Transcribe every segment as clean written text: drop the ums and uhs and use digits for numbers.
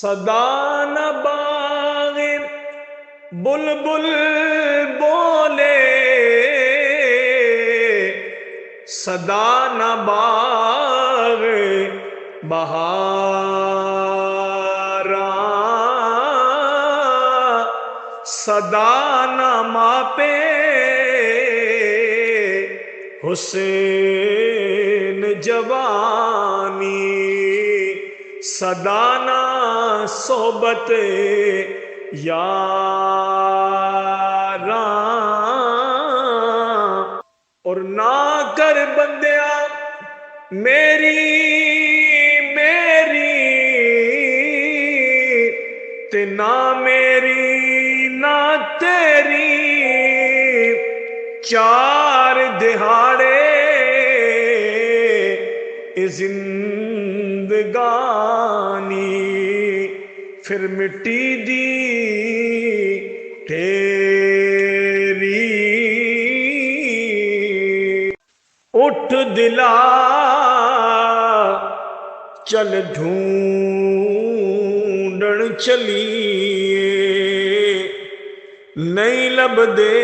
सदा न बागे बुलबुल बोले, सदा न बाग बहारा, सदा न मापे हुसैन जवानी, सदा ना सोबत यारा। और ना कर बंदिया मेरी मेरी, ते ना मेरी ना तेरी, चार दिहाड़े जिंदगानी, फिर मिट्टी दी ढेरी। उठ दिला चल ढूंढण चलिए, नहीं लभदे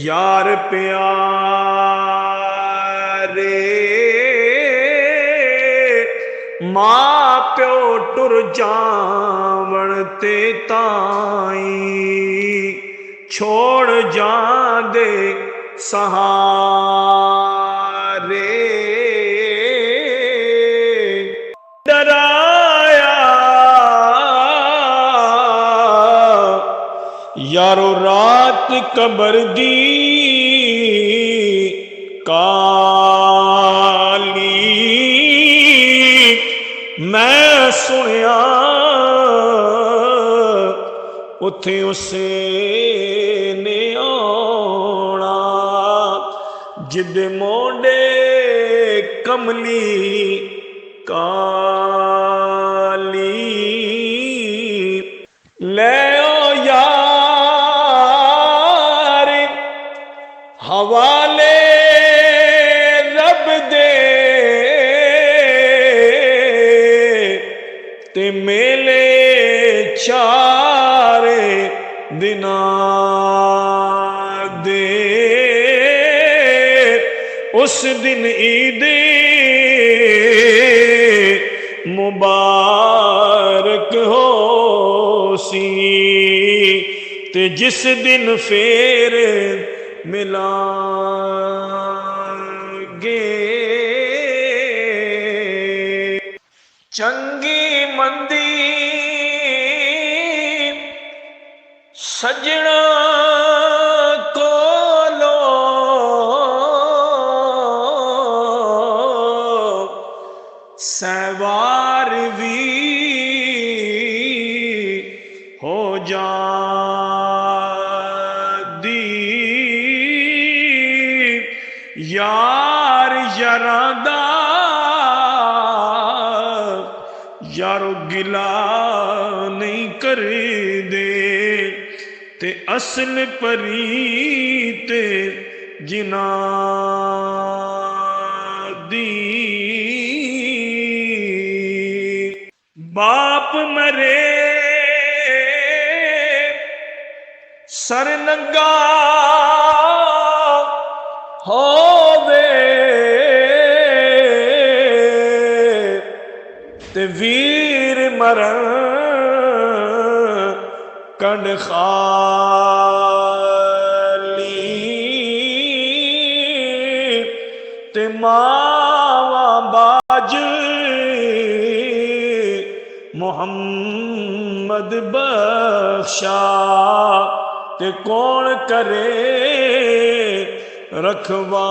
यार प्यारे, मां प्यो टुर जावण ते ताई, छोड़ जांदे सहारे। डराया यारो रात कबर दी काली, मैं सुनिया उथे उसे ने आना, जिदे मोडे कमली काली। ले ओ यार हवाले रब दे, ते मेले चारे दिना दे, उस दिन ईद मुबारक हो सी, ते जिस दिन फेर मिलांगे। चंगी मंदी सजना कोलो, सहवार भी हो जादी, यार यारादा यारो गिला नहीं कर दे, ते असल परीत जिना दी। बाप मरे सर नंगा होवे, ते वीर मरण कंड खाली, ते मावा बाज मोहम्मद बख्शा, ते कौन करे रखवा।